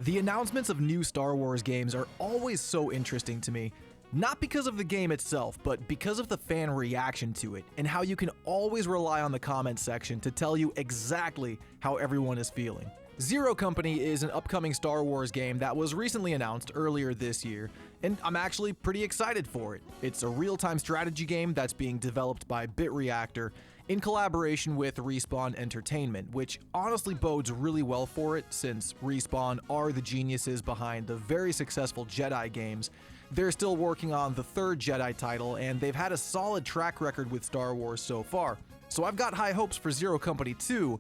The announcements of new Star Wars games are always so interesting to me, not because of the game itself, but because of the fan reaction to it, and how you can always rely on the comment section to tell you exactly how everyone is feeling. Zero Company is an upcoming Star Wars game that was recently announced earlier this year, and I'm actually pretty excited for it. It's a real-time strategy game that's being developed by BitReactor in collaboration with Respawn Entertainment, which honestly bodes really well for it since Respawn are the geniuses behind the very successful Jedi games. They're still working on the third Jedi title, and they've had a solid track record with Star Wars so far. So I've got high hopes for Zero Company 2.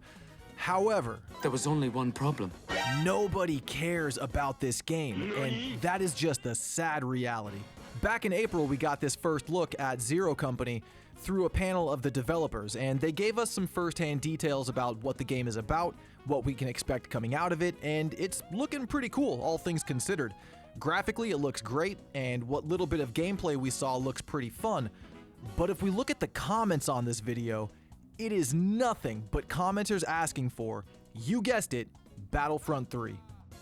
However, there was only one problem. Nobody cares about this game, and that is just the sad reality. Back in April, we got this first look at Zero Company through a panel of the developers, and they gave us some first-hand details about what the game is about, what we can expect coming out of it, and it's looking pretty cool, all things considered. Graphically, it looks great, and what little bit of gameplay we saw looks pretty fun. But if we look at the comments on this video, it is nothing but commenters asking for, you guessed it, Battlefront 3.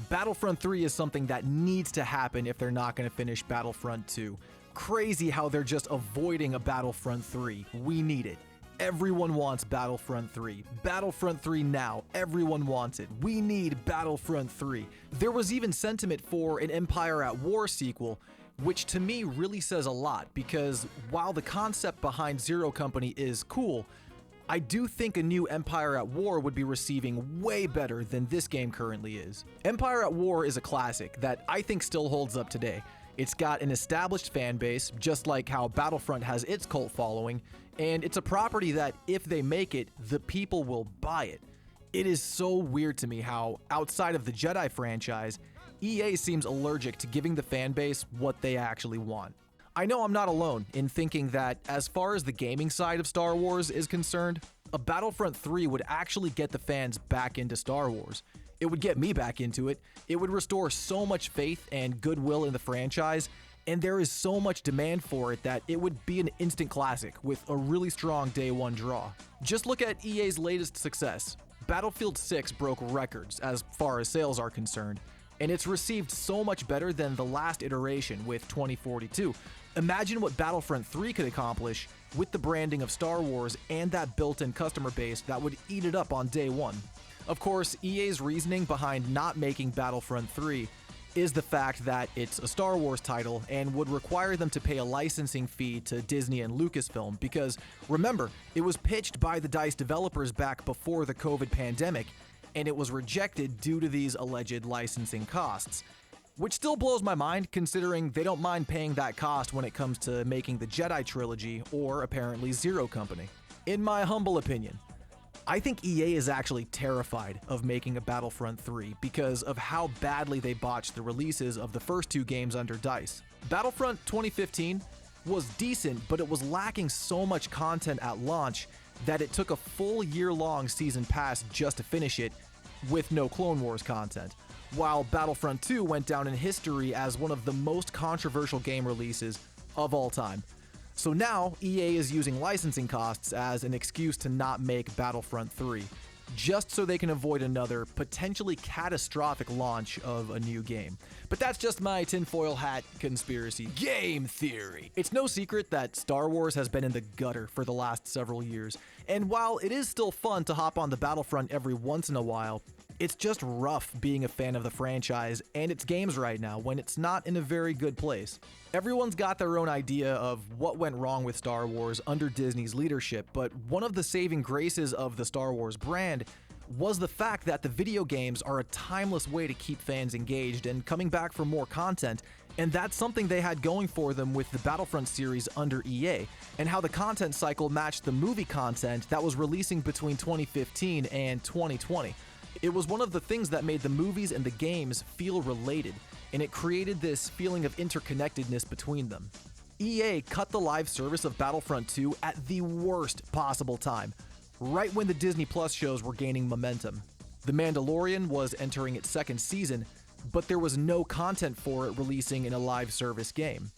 Battlefront 3 is something that needs to happen if they're not going to finish Battlefront 2. Crazy how they're just avoiding a Battlefront 3. We need it. Everyone wants Battlefront 3. Battlefront 3 now. Everyone wants it. We need Battlefront 3. There was even sentiment for an Empire at War sequel, which to me really says a lot because while the concept behind Zero Company is cool, I do think a new Empire at War would be receiving way better than this game currently is. Empire at War is a classic that I think still holds up today. It's got an established fan base, just like how Battlefront has its cult following, and it's a property that, if they make it, the people will buy it. It is so weird to me how, outside of the Jedi franchise, EA seems allergic to giving the fan base what they actually want. I know I'm not alone in thinking that, as far as the gaming side of Star Wars is concerned, a Battlefront 3 would actually get the fans back into Star Wars. It would get me back into it, it would restore so much faith and goodwill in the franchise, and there is so much demand for it that it would be an instant classic with a really strong day one draw. Just look at EA's latest success. Battlefield 6 broke records as far as sales are concerned, and it's received so much better than the last iteration with 2042. Imagine what Battlefront 3 could accomplish with the branding of Star Wars and that built-in customer base that would eat it up on day one. Of course, EA's reasoning behind not making Battlefront 3 is the fact that it's a Star Wars title and would require them to pay a licensing fee to Disney and Lucasfilm because, remember, it was pitched by the DICE developers back before the COVID pandemic, and it was rejected due to these alleged licensing costs. Which still blows my mind considering they don't mind paying that cost when it comes to making the Jedi trilogy or apparently Zero Company. In my humble opinion, I think EA is actually terrified of making a Battlefront 3 because of how badly they botched the releases of the first two games under DICE. Battlefront 2015 was decent, but it was lacking so much content at launch that it took a full year-long season pass just to finish it with no Clone Wars content, while Battlefront 2 went down in history as one of the most controversial game releases of all time. So now, EA is using licensing costs as an excuse to not make Battlefront 3, just so they can avoid another potentially catastrophic launch of a new game. But that's just my tinfoil hat conspiracy game theory. It's no secret that Star Wars has been in the gutter for the last several years, and while it is still fun to hop on the Battlefront every once in a while, it's just rough being a fan of the franchise and its games right now when it's not in a very good place. Everyone's got their own idea of what went wrong with Star Wars under Disney's leadership, but one of the saving graces of the Star Wars brand was the fact that the video games are a timeless way to keep fans engaged and coming back for more content, and that's something they had going for them with the Battlefront series under EA, and how the content cycle matched the movie content that was releasing between 2015 and 2020. It was one of the things that made the movies and the games feel related, and it created this feeling of interconnectedness between them. EA cut the live service of Battlefront 2 at the worst possible time, right when the Disney Plus shows were gaining momentum. The Mandalorian was entering its second season, but there was no content for it releasing in a live service game.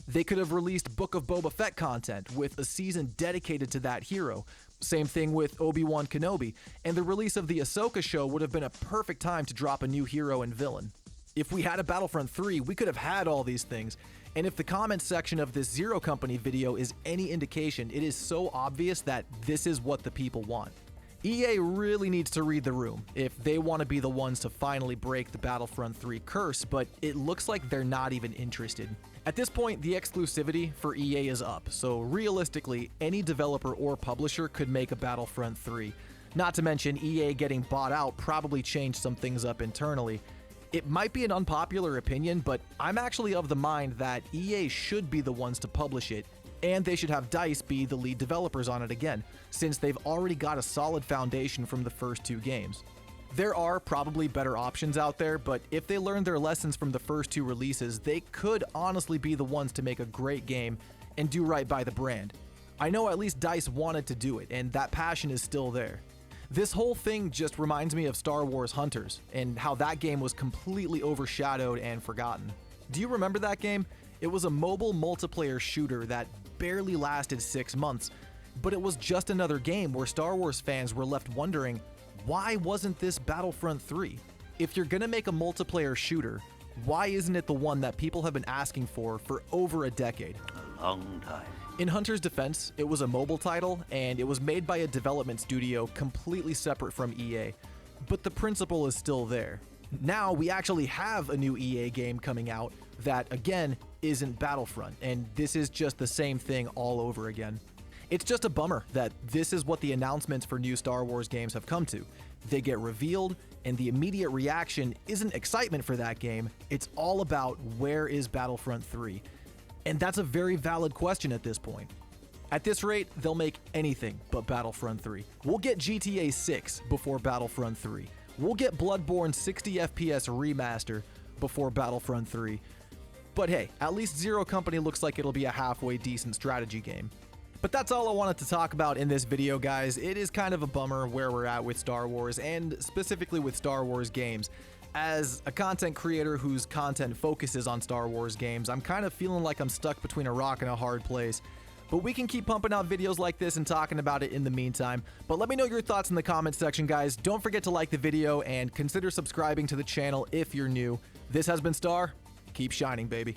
They could have released Book of Boba Fett content with a season dedicated to that hero, Same thing with Obi-Wan Kenobi, and the release of the Ahsoka show would have been a perfect time to drop a new hero and villain. If we had a Battlefront 3, we could have had all these things, and if the comments section of this Zero Company video is any indication, it is so obvious that this is what the people want. EA really needs to read the room if they want to be the ones to finally break the Battlefront 3 curse, but it looks like they're not even interested. At this point, the exclusivity for EA is up, so realistically, any developer or publisher could make a Battlefront 3. Not to mention, EA getting bought out probably changed some things up internally. It might be an unpopular opinion, but I'm actually of the mind that EA should be the ones to publish it, and they should have DICE be the lead developers on it again, since they've already got a solid foundation from the first 2 games. There are probably better options out there, but if they learn their lessons from the first 2 releases, they could honestly be the ones to make a great game and do right by the brand. I know at least DICE wanted to do it, and that passion is still there. This whole thing just reminds me of Star Wars Hunters, and how that game was completely overshadowed and forgotten. Do you remember that game? It was a mobile multiplayer shooter that barely lasted 6 months, but it was just another game where Star Wars fans were left wondering, why wasn't this Battlefront 3? If you're gonna make a multiplayer shooter, why isn't it the one that people have been asking for over a decade? A long time. In Hunter's defense, it was a mobile title, and it was made by a development studio completely separate from EA, but the principle is still there. Now we actually have a new EA game coming out that, again, isn't Battlefront, and this is just the same thing all over again. It's just a bummer that this is what the announcements for new Star Wars games have come to. They get revealed, and the immediate reaction isn't excitement for that game, it's all about where is Battlefront 3? And that's a very valid question at this point. At this rate, they'll make anything but Battlefront 3. We'll get GTA 6 before Battlefront 3. We'll get Bloodborne 60 FPS remaster before Battlefront 3. But hey, at least Zero Company looks like it'll be a halfway decent strategy game. But that's all I wanted to talk about in this video, guys. It is kind of a bummer where we're at with Star Wars, and specifically with Star Wars games. As a content creator whose content focuses on Star Wars games, I'm kind of feeling like I'm stuck between a rock and a hard place. But we can keep pumping out videos like this and talking about it in the meantime. But let me know your thoughts in the comments section, guys. Don't forget to like the video and consider subscribing to the channel if you're new. This has been Star. Keep shining, baby.